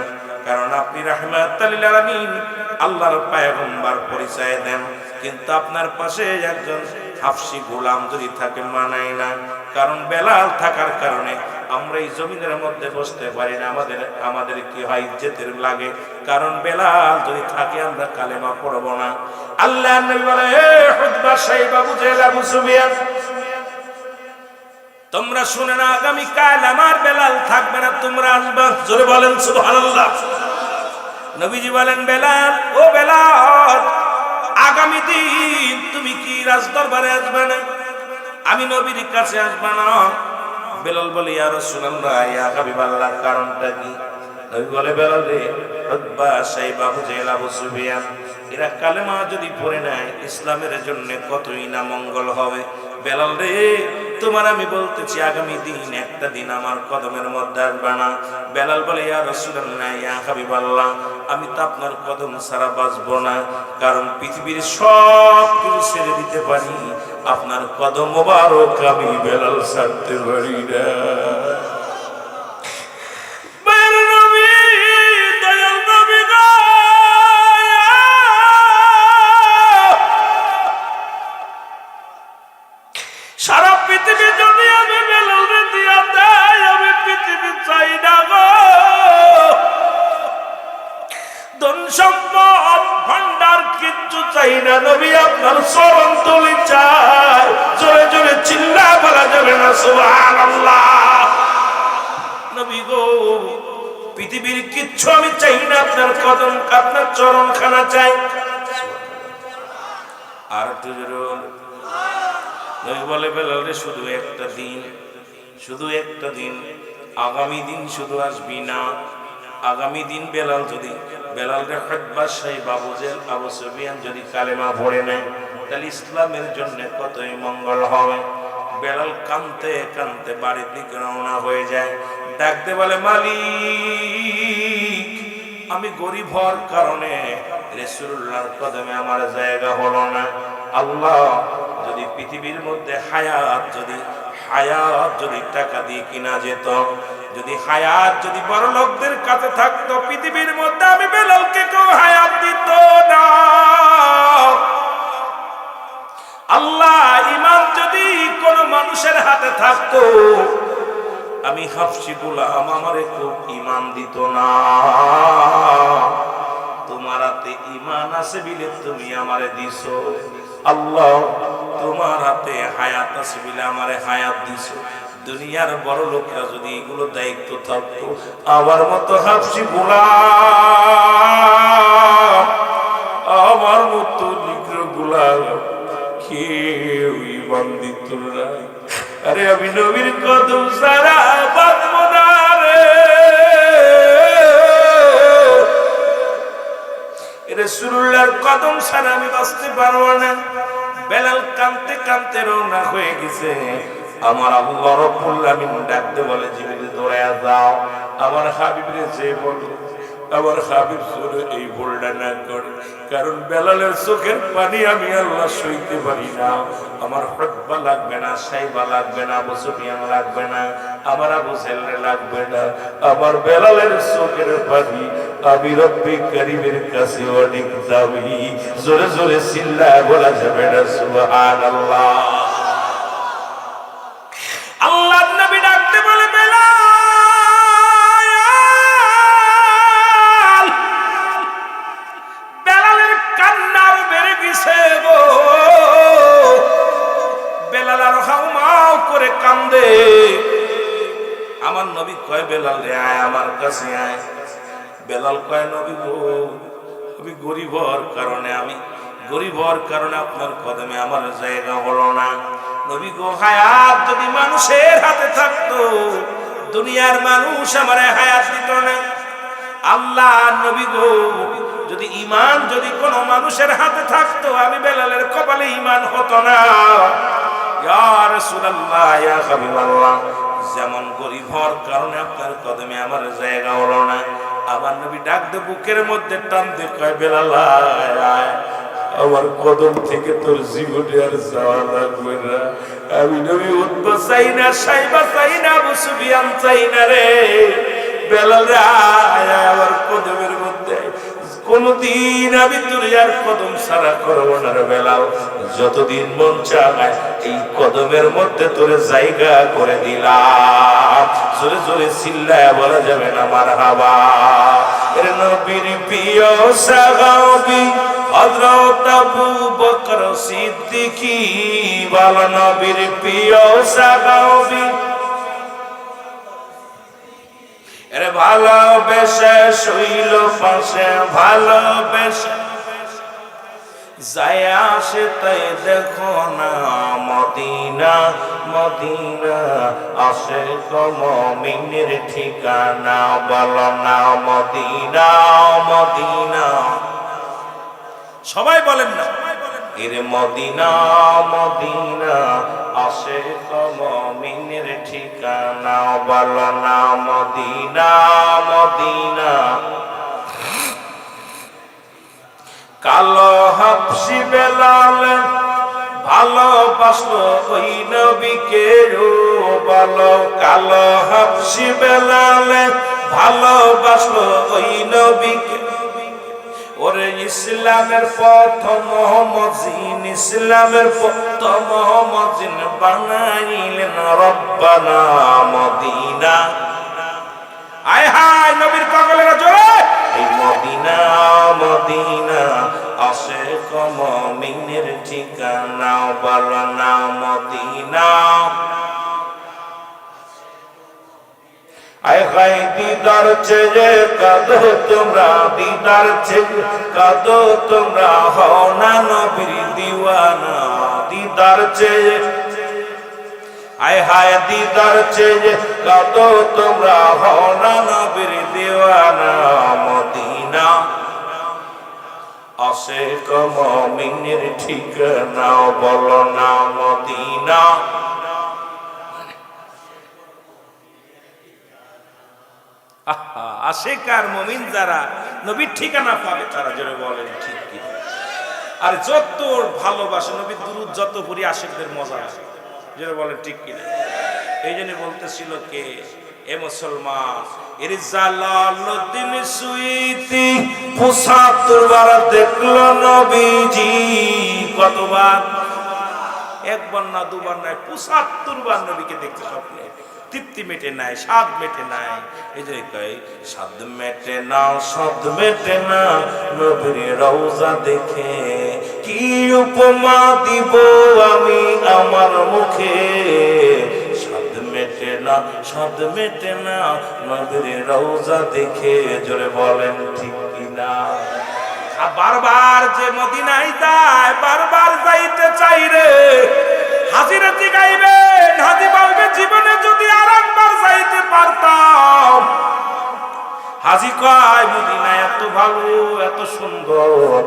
কারণ আপনি রাহমাতুল লিল আলামিন, আল্লাহর পয়গম্বর পরিচয় দেন, কিন্তু আপনার পাশে একজন হাফসি গোলাম যদি থাকে মানায় না। কারণ বেলাল থাকার কারণে আমরা এই জমিনের মধ্যে বসতে পারি না, আমাদের কি হয়, ইজ্জতের লাগে। কারণ বেলাল যদি থাকে আমরা কালেমা পড়ব না। আল্লাহর নবী বলে, হে উতবা, সাইবা, আবু জেহেল, আবু সুফিয়ান, তোমরা শুনে না, আগামী কাল আমার বেলাল থাকবে না, তোমরা আসবা। জোরে বলেন সুবহানাল্লাহ। নবীজি বলেন, বেলাল, ও বেলাল, আগামী দিন তুমি কি রাজ দরবারে আসবে না? আমি নবীর কাছে আসবে না? বেলাল বলে, ইয়া রাসূলুল্লাহ, ইয়া হাবিবাল্লাহ, কারণটা কি? নবী বলে, বেলাল রে, উতবা, সাইবা, আবু জেহেল, আবু সুফিয়ান, এরা কালেমা যদি পড়ে নেয় ইসলামের জন্য কতই না মঙ্গল হবে। বেলাল রে, তোমার আমি বলতেছি, আগামী দিন একটা দিন আমার কদমের মধ্যে আসবে না। বেলাল বলে, ইয়া রাসূলুল্লাহ, ইয়া হাবিবাল্লাহ, আমি তো আপনার কদম ছাড়া বাঁচবো না। কারণ পৃথিবীর সব কিছু ছেড়ে দিতে পারি, আপনার কদম মোবারক আমি বেলাল ছাড়তে পারি না। সারা পৃথিবী যদি আমি বেলালরে দিয়া দেয়, আমি পৃথিবী চাই না গো। ধন সম্পদ ভান্ডার কিচ্ছু চাই না, নবী আপনার চরণ ধুলি চাই। জোরে জোরে চিল্লা বলা যাবে না সুবহানাল্লাহ। নবী গো, পৃথিবীর কিচ্ছু আমি চাই না, আপনার কদম, আপনার চরণ খানা চাই। আর একটু জোরে নবী বলে, বেলাল রে, শুধু একটা দিন, শুধু একটা দিন, আগামী দিন শুধু আসবি না। আগামী দিন বেলাল যদি, বেলাল রে উতবা, সাইবা, আবু জেহেল, আবু সুফিয়ান যদি কালেমা পড়ে নেয়, তাহলে ইসলামের জন্য কতই মঙ্গল হবে। বেলাল কাঁদতে কাঁদতে বাড়ির দিকে রওনা হয়ে যায়। ডাকতে বলে, মালিক, আমি গরিব হওয়ার কারণে রাসূলুল্লাহর কদমে আমার জায়গা হলো না। আল্লাহ, যদি পৃথিবীর মধ্যে হায়াত যদি টাকা দিয়ে কিনা যেত, যদি হায়াত যদি বড় লোকদের কাছে থাকতো, পৃথিবীর মধ্যে আমি বেলালকে কেউ হায়াত দিত না। আল্লাহ, ঈমান যদি কোন মানুষের হাতে থাকতো, আমি হাফসি গোলাম, আমারে কেউ ঈমান দিত না। তোমার হাতে ঈমান আছে বিলে তুমি আমারে দিছো। আল্লাহ, তোমার হাতে হায়াত আছে বলে আমারে হায়াত দিছো। দুনিয়ার বড় লোকরা যদি এগুলো দায়িত্ব থাকতো, আমার মতো হাফসি গোলাম, আমার মতো নিগ্র গোলাম কেউ ঈমান দিত না। আরে আমি নবীর কদম ছাড়া বাঁচবো না রে, রাসূলুল্লাহর কদম ছাড়া আমি বাঁচতে পারবো না। বেলাল কাঁদতে কাঁদতে রওনা হয়ে গেছে। আমার আল্লাহ রাব্বুল আলামিন ডাকতে বলে, জিবরিল দৌড়ায়া যাও, আমার হাবিবরে যে বলো, আমার হাবিব জোরে এই ভুলটা না করে। কারণ বেলালের চোখের পানি আমি আল্লাহ সইতে পারি না। আমার উতবা লাগবে না, সাইবা লাগবে না, আবু সুফিয়ান লাগবে না, আমার আবু জেহেল লাগবে না, আমার বেলালের চোখের পানি আমি রব্বি কারীমের কাছে অনেক দামি। জোরে জোরে চিল্লায় বলা যাবে না সুবহানাল্লাহ। আল্লাহর নবী ডাকতে বলে, বেলাল, বেলালের কান্নার বেড়ে গেছে গো। বেলাল আর হাউমাউ করে কান্দে। আমার নবী কয়, বেলাল রে আয়, আমার কাছে আয়। বেলাল কয়, নবী গো, আমি গরিব হওয়ার কারণে আপনার কদমে আমার জায়গা হলো না। নবী গো, হায়াত যদি মানুষের হাতে থাকতো, দুনিয়ার মানুষ আমারে হায়াত দিত না। আল্লাহ, নবী গো, যদি ঈমান যদি কোন মানুষের হাতে থাকতো, আমি বেলালের কপালে ঈমান হতো না। ইয়া রাসূলুল্লাহ, ইয়া হাবিবাল্লাহ, যেমন গরিব হওয়ার কারণে আপনার কদমে আমার জায়গা হলো না। আমার নবী ডাক দে বুকের মধ্যে টান দিয়ে কয় বেলাল আয়, আমার কদম থেকে তোর জীবনে আর যাওয়া লাগবে না। আমি নবী উতবা চাই না, সাইবা চাই না, আবু সুফিয়ান চাই না রে, বেলাল রে আয়, আমার কদমের মধ্যে কোনদিন আমি তোর আর কদম ছাড়া করবো না রে বেলাল, যতদিন মন চায় এই কদমের মধ্যে তোর জায়গা করে দিলাম। জোরে জোরে চিল্লায় বলা যাবে না মারহাবা। এর নবীর প্রিয় সাহাবী হযরত আবু বকর সিদ্দিকী, বলো নবীর প্রিয় সাহাবী, এর ভালোবেসে শৈল পাশে ভালোবেসে যায় আসে তাই দেখো না মদিনা, মদিনা আসে মুমিনের ঠিকানা, বলো না মদিনা, মদিনা, সবাই বলেন না এর মদিনা, মদিনা আসে মুমিনের ঠিকানা, বলো না মদিনা, মদিনা। কালো হাবশি বেলাল ভালোবাসলো ওই নবীকে, বলো কালো হাবশি বেলাল ভালোবাসলো ওই নবীকে। ওরে ইসলামের প্রথম মজিন, ইসলামের প্রথম মজিন বানাইলেন রব্বানা মদিনা। আয় হায় নবীর পাগলেরা জোরে, এই মদিনা, মদিনা আসে মুমিনের ঠিকানা, বলো না মদিনা। আয় হায় দিদার চেয়ে কাঁদো তোমরা, দিদার চেয়ে কাঁদো তোমরা, হও না নবীর দিওয়ানা, দিদার চেয়ে, আয় হায় দিদার চেয়ে কাঁদো তোমরা, হও না নবীর দিওয়ানা, মদিনা আসে মুমিনের ঠিকানা, বলো না মদিনা। আশিক আর মুমিন যারা নবীর ঠিকানা পাবে তারা জোরে বলেন ঠিক কি। আর যত ভালোবাসে নবীর দুরূদ যত পড়ি আশিকদের মজা আসে, জোরে বলেন ঠিক কিনা। এই জন্য বলতেছিল কে, এ মুসলমান এর জালালউদ্দিন সুইতি ৭৫ বার দেখলো নবীজি, কতবার? একবার না দুবার নয়, ৭৫ বার নবীকে দেখতে স্বপ্নে, তৃপ্তি মেটে নাই, স্বাদ মেটে নাই। এই যে কই স্বাদ মেটে না, স্বাদ মেটে না নবীর রওজা দেখে, কি উপমা দিব আমি আমার মুখে, স্বাদ মেটে না, স্বাদ মেটে না নবীর রওজা দেখে, জোরে বলেন ঠিক কিনা। বারবার যে মদিনায় যায়, বারবার যাইতে চাই রে, হাজিরা জিগাইবেন, হাজি বলবে জীবনে যদি আরেকবার যাইতে পারতাম। হাজি কয় মদিনা এত ভালো, এত সুন্দর,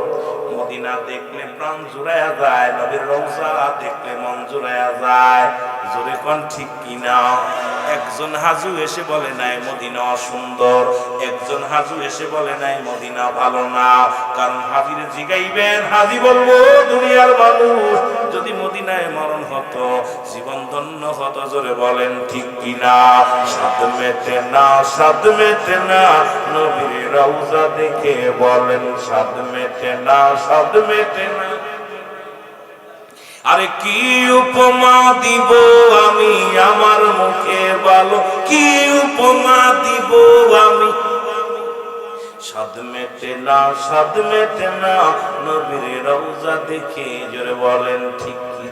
মদিনা দেখলে প্রাণ জুড়াইয়া যায়, নবীর রওজা দেখলে মন জুড়াইয়া যায়, জোরে কোন ঠিক কিনা। একজন হাজু এসে বলে নাই মদিনা সুন্দর, একজন হাজু এসে বলে নাই মদিনা ভালো না। কারণ হাজিরে জিগাইবেন, হাজি বলবো দুনিয়ার মানুষ যদি মদিনায় মরণ হতো, জীবন ধন্য হতো, জোরে বলেন ঠিক কিনা। স্বাদ মেটে না, স্বাদ মেটে না নবীর রওজা দেখে, বলেন স্বাদ মেটে না, স্বাদ মেটে না। আরে কি উপমা দিব আমি আমার মুখে, বলো কি উপমা দিব আমি, স্বাদ মেটে না, স্বাদ মেটে না নবীর রওজা দেখে, জোরে বলেন ঠিক কি।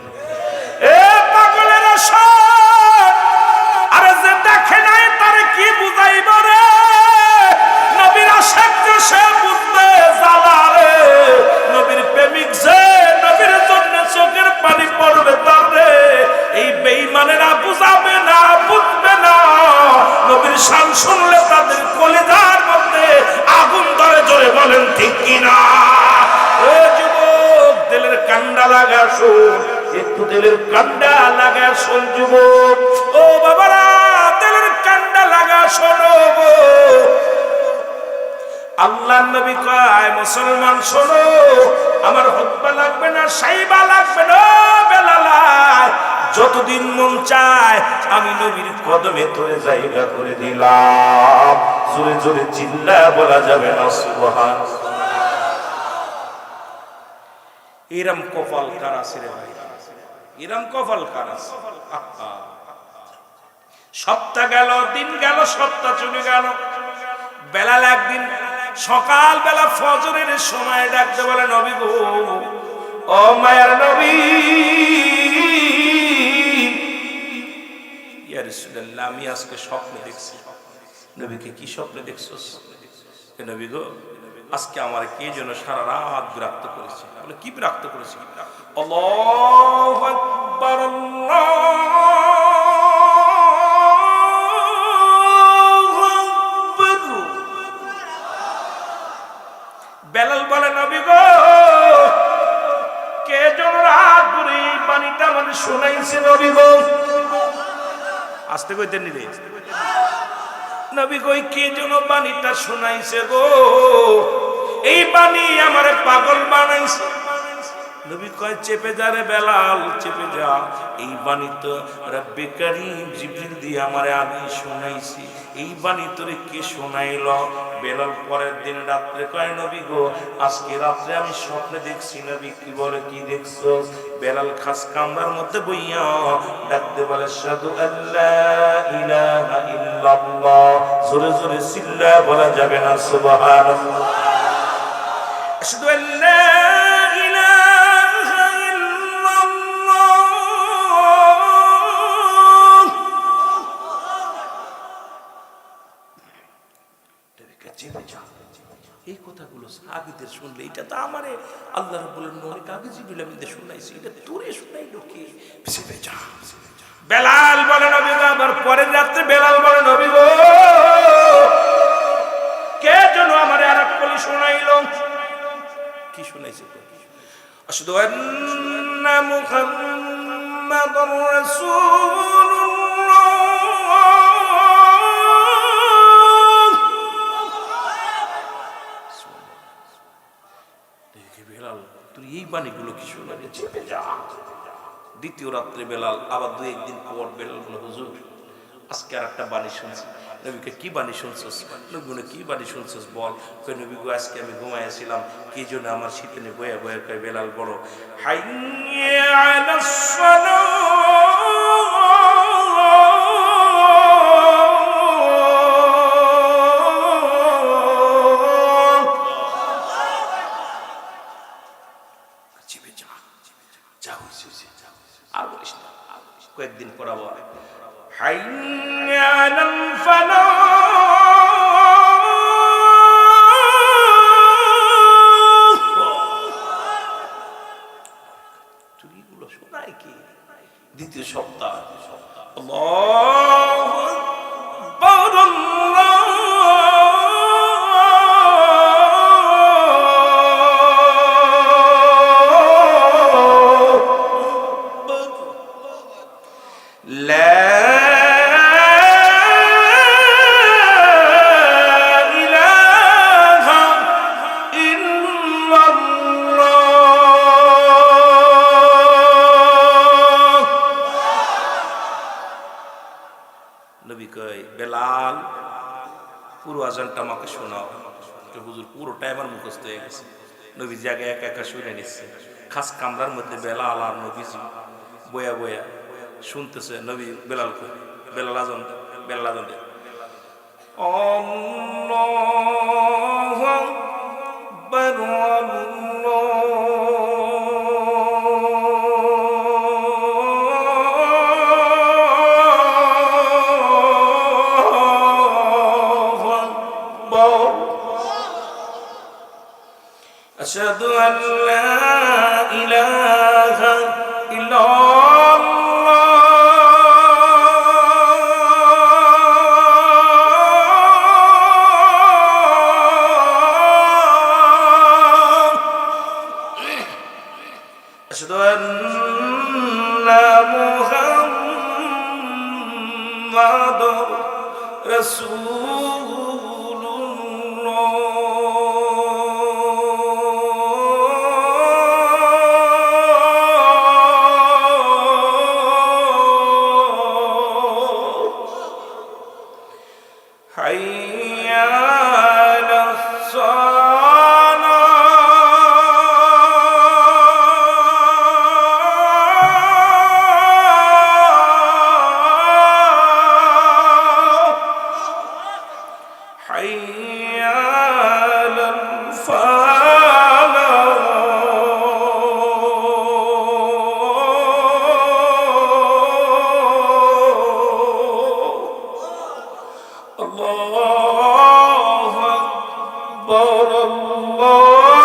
এ পাগলেরা শোন, আরে যে দেখে নাই তারে কি বুঝাইব রে, নবীর আশিক যে সে বুঝবে জ্বালা রে, নবীর প্রেমিক যে নবীর জন্য চোখের পানি পড়বে তার রে, এই বেঈমানেরা বুঝাবে না, বুঝবে না, নবীর শান শুনলে তাদের কলিজার মধ্যে আগুন ধরে, জোরে বলেন ঠিক কিনা। ও যুবক দিলের কান্ডা লাগা শোন, একটু দিলের কান্ডা লাগা শোন যুবক। ও বাবারা শোনো গো, আল্লাহর নবী কয় মুসলমান শোনো, আমার হুতবা লাগবে না, সাইবা লাগবে না, বেলাল যতদিন মন চায় আমি নবীর কদমে তোরে জায়গা করে দিলাম। জোরে জোরে চিল্লা বলা যাবে না সুবহানাল্লাহ। এরম কপাল কার আছে রে ভাই, এরম কপাল কার আছে? সপ্তাহ গেল, দিন গেল, সপ্তাহ চলে গেল। বেলাল একদিন সকাল বেলা ফজরের সময় ডাকতে বলে, নবী গো, ও মায়ার নবী, ইয়া রাসূলুল্লাহ, আমি আজকে স্বপ্নে দেখছি। নবীকে কি স্বপ্নে দেখছস? নবী গো, আজকে আমার কে যেন সারা রাত বিরক্ত করেছে। বলে কি বিরক্ত করেছে? আল্লাহু আকবার, আল্লাহু আকবার। বেলাল বলে, নবী গো, কে যেন রাত ধরে এই বাণীটা আমাদের শোনাইছে। নবী গো, আস্তে কইতে নিলে, নবী কই কে যেন বাণীটা শোনাইছে গো, এই বাণী আমারে পাগল বানাইছে। নবী কয়, চেপে যা রে বেলাল, চেপে যা, এই বাণী তো রব্বে কারীম জিবরিল দিয়ে আমারে আমি শোনাইছি, এই বাণী তোরে কে শোনাইল? বেলাল পরের দিন রাত্রে কয়, নবী গো, আজকে রাত্রে আমি স্বপ্নে দেখছি। নবী কি বলে, কি দেখছো? বেলাল খাস কামরার মধ্যে বইয়া ডাকতে বলে, আশহাদু আল্লা ইলাহা ইল্লাল্লাহ। জোরে জোরে চিল্লা বলা যাবে না সুবহানাল্লাহ। আশহাদু আল্লা ইলাহা ইল্লাল্লাহ। এই কথাগুলো সাহাবীদের শুনলে, এটা তো আমারে আল্লাহ রাব্বুল আলামিন কাকে জিবরিল আমিনকে শোনাইছে, এটা তোরে শোনাইলো কে? চেপে যা। বেলাল বলে, নবী গো, আবার পরের রাত্রে বেলাল বলে, নবী গো, কে যেন আমারে আরেক কলি শোনাইলো। কি শোনাইছে? আশহাদু আন্না মুহাম্মাদুর রাসূলুল্লাহ। বেলাল, তুই এই বাণীগুলো কি শোনালি? চেপে যা। দ্বিতীয় রাত্রে বেলাল আবার দু একদিন পর বেলাল বলে, হুজুর, আজকে আর একটা বাণী শুনছি। নবীকে কি বাণী শুনছস? নবী বলে, কি বাণী শুনছস বল। কই, নবী গো, আজকে আমি ঘুমাইছিলাম, কি জন্য আমার শীতনে বয়া বয়া কয় বেলাল বড়, হাইয়া আলাস সালাহ। কয়েকদিন পর আবার হাইয়া আলাল ফালাহ। চুরিগুলো শোনায় কি? দ্বিতীয় সপ্তাহ, আল্লাহু আকবার, বেলাল পুরো আজানটা আমাকে শোনাও। হুজুর, পুরোটাই আমার মুখস্থ হয়ে গেছে। নবী জায়গায় একা একা শুনে নিচ্ছে। খাস কামরার মধ্যে বেলাল আর নবীজি বয়া বয়া শুনতেছে। নবী বেলাল কই, বেলাল আজান দে, বেলাল আজান দে। আল্লাহু আকবার, أشهد أن لا إله إلا الله أشهد أن محمد রাসূলুল্লাহ। হাইয়া আলাস সালাহ, হাইয়া আলাল ফালাহ। আল্লাহু আকবার, আল্লাহু